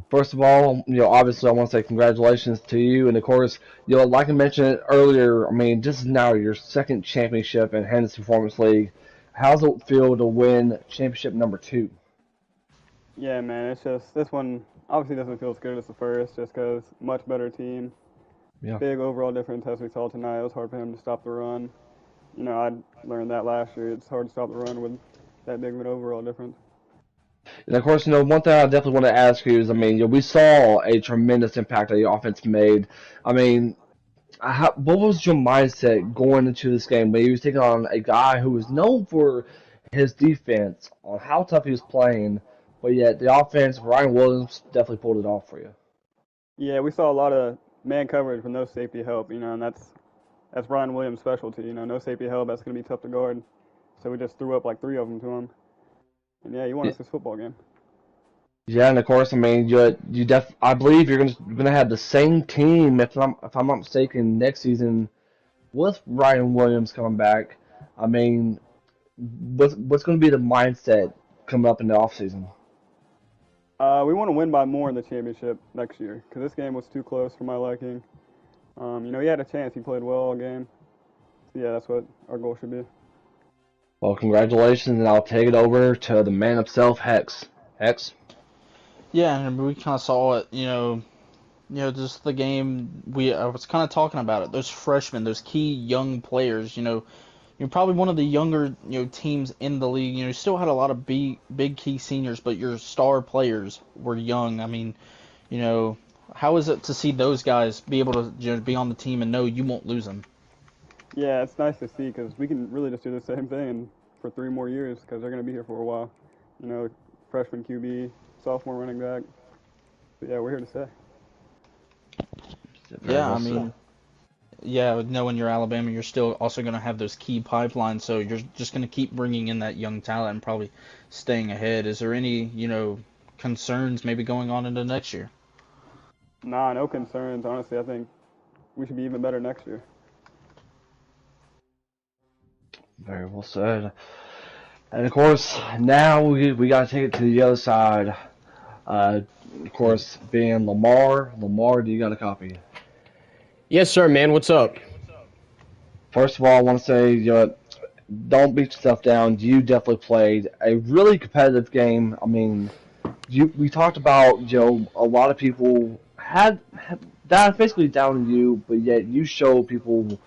First of all, obviously I want to say congratulations to you, and of course, like I mentioned earlier, I mean, this is now your 2nd championship in Hennessy Performance League. How does it feel to win championship number 2? Yeah, man, it's just, this one obviously doesn't feel as good as the first, just because much better team. Yeah. Big overall difference as we saw tonight. It was hard for him to stop the run. You know, I learned that last year. It's hard to stop the run with that big of an overall difference. And of course, one thing I definitely want to ask you is, we saw a tremendous impact that the offense made. I mean, what was your mindset going into this game when you was taking on a guy who was known for his defense, on how tough he was playing, but yet the offense, Ryan Williams, definitely pulled it off for you. Yeah, we saw a lot of man coverage with no safety help, you know, and that's Ryan Williams' specialty. You know, no safety help, that's going to be tough to guard. So we just threw up like 3 of them to him. And yeah, you won us this football game. Yeah, and of course, I believe you're gonna have the same team if I'm not mistaken next season with Ryan Williams coming back. I mean, what's going to be the mindset coming up in the offseason? We want to win by more in the championship next year because this game was too close for my liking. You know, he had a chance. He played well all game. So yeah, that's what our goal should be. Well, congratulations, and I'll take it over to the man himself, Hex. Hex. Yeah, and we kind of saw it, just the game. I was kind of talking about it. Those freshmen, those key young players. You're probably one of the younger, teams in the league. You still had a lot of big key seniors, but your star players were young. I mean, how is it to see those guys be able to be on the team and know you won't lose them? Yeah, it's nice to see because we can really just do the same thing for 3 more years because they're going to be here for a while. You know, freshman QB, sophomore running back. But yeah, we're here to stay. Yeah, I mean, knowing you're Alabama, you're still also going to have those key pipelines, so you're just going to keep bringing in that young talent and probably staying ahead. Is there any, concerns maybe going on into next year? Nah, no concerns. Honestly, I think we should be even better next year. Very well said. And of course, now we got to take it to the other side. Of course, being Lamar. Lamar, do you got a copy? Yes, sir, man. What's up? First of all, I want to say, don't beat yourself down. You definitely played a really competitive game. I mean, we talked about, a lot of people had that basically doubted you, but yet you showed people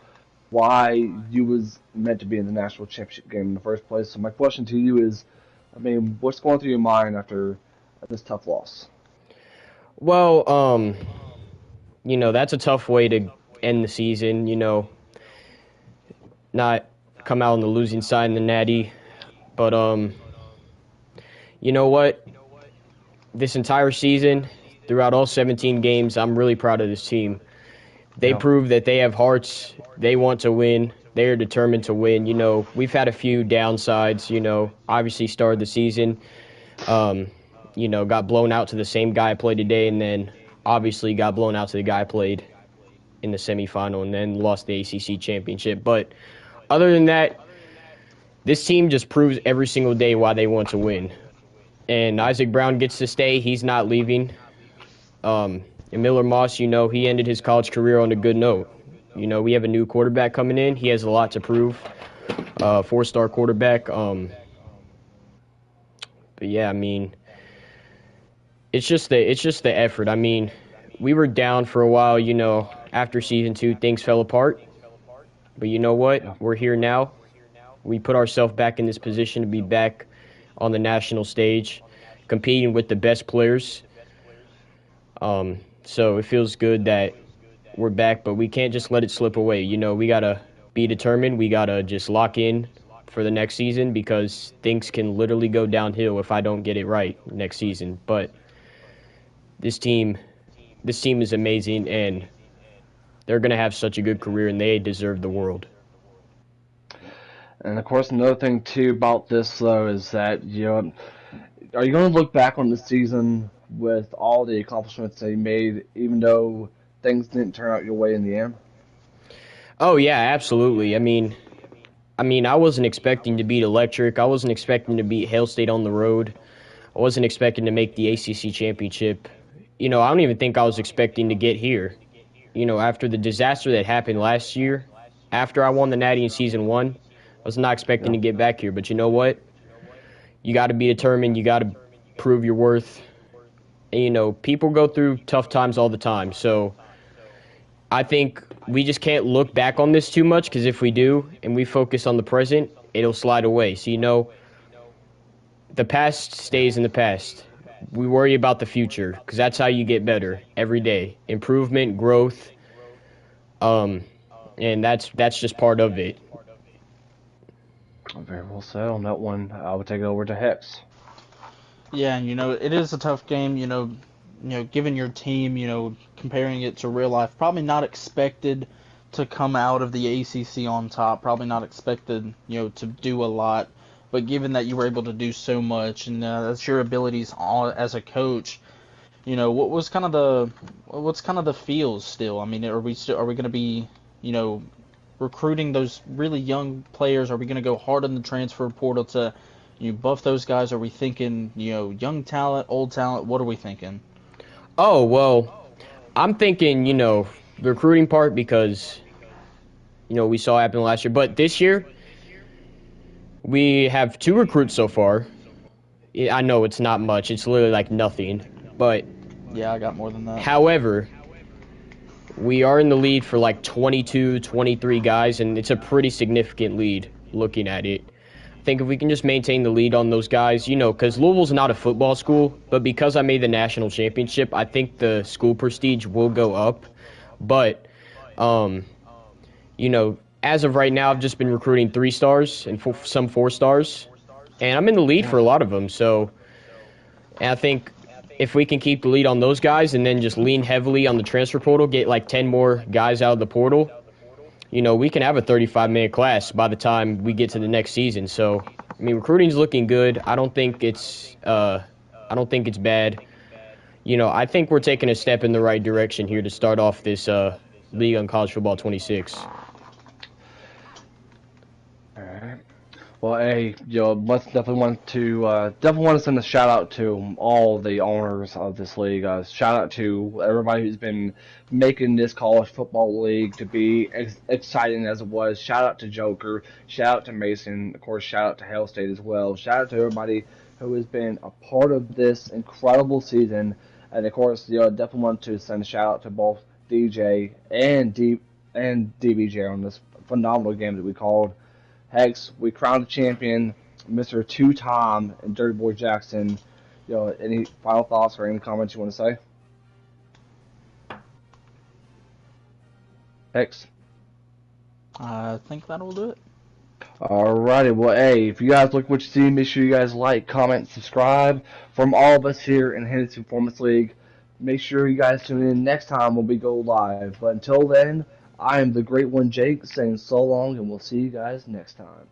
why you was meant to be in the national championship game in the first place. So my question to you is, what's going through your mind after this tough loss? Well, that's a tough way to end the season, not come out on the losing side in the Natty. But, you know what? This entire season, throughout all 17 games, I'm really proud of this team. They prove that they have hearts. They want to win. They are determined to win. We've had a few downsides, obviously started the season, got blown out to the same guy I played today, and then obviously got blown out to the guy I played in the semifinal and then lost the ACC championship. But other than that, this team just proves every single day why they want to win. And Isaac Brown gets to stay. He's not leaving. And Miller Moss, he ended his college career on a good note. We have a new quarterback coming in. He has a lot to prove. 4-star quarterback. But yeah, it's just the effort. We were down for a while, after season 2, things fell apart. But you know what? We're here now. We put ourselves back in this position to be back on the national stage, competing with the best players. So it feels good that we're back, but we can't just let it slip away. We got to be determined. We got to just lock in for the next season because things can literally go downhill if I don't get it right next season. But this team is amazing, and they're going to have such a good career, and they deserve the world. And of course, another thing too about this though is that are you going to look back on the season with all the accomplishments that you made, even though things didn't turn out your way in the end? Oh yeah, absolutely. I wasn't expecting to beat Electric. I wasn't expecting to beat Hail State on the road. I wasn't expecting to make the ACC championship. I don't even think I was expecting to get here. After the disaster that happened last year, after I won the Natty in season 1, I was not expecting to get back here. But you know what? You got to be determined. You got to prove your worth. And, people go through tough times all the time. So I think we just can't look back on this too much, because if we do and we focus on the present, it'll slide away. So, the past stays in the past. We worry about the future, because that's how you get better every day. Improvement, growth, and that's just part of it. Very well said on that one. I would take it over to Hex. Yeah, and it is a tough game. Given your team, comparing it to real life, probably not expected to come out of the ACC on top. Probably not expected, to do a lot. But given that you were able to do so much, and that's your abilities as a coach, what's kind of the feels still? I mean, are we going to be, recruiting those really young players? Are we going to go hard on the transfer portal to buff those guys? Are we thinking, young talent, old talent? What are we thinking? Oh, well, I'm thinking, the recruiting part, because, we saw it happen last year. But this year, we have 2 recruits so far. I know it's not much. It's literally like nothing. But, yeah, I got more than that. However, we are in the lead for like 22, 23 guys, and it's a pretty significant lead looking at it. I think if we can just maintain the lead on those guys, because Louisville's not a football school, but because I made the national championship, I think the school prestige will go up. But, as of right now, I've just been recruiting 3 stars and some 4 stars, and I'm in the lead for a lot of them. So, and I think if we can keep the lead on those guys and then just lean heavily on the transfer portal, get like 10 more guys out of the portal, we can have a 35-man class by the time we get to the next season. So, I mean, recruiting's looking good. I don't think it's bad. I think we're taking a step in the right direction here to start off this league on College Football 26. Alright. Well, hey, let's definitely want to send a shout out to all the owners of this league. Shout out to everybody who's been making this college football league to be exciting as it was. Shout out to Joker. Shout out to Mason. Of course, shout out to Hail State as well. Shout out to everybody who has been a part of this incredible season. And of course, definitely want to send a shout out to both DJ and DBJ on this phenomenal game that we called. Hex, we crowned the champion, Mr. Two-Time and Dirty Boy Jackson. Any final thoughts or any comments you want to say? Hex. I think that'll do it. Alrighty, well, hey, if you guys like what you see, make sure you guys like, comment, subscribe. From all of us here in Henderson Performance League, make sure you guys tune in next time when we go live. But until then, I am the Great One Jake saying so long, and we'll see you guys next time.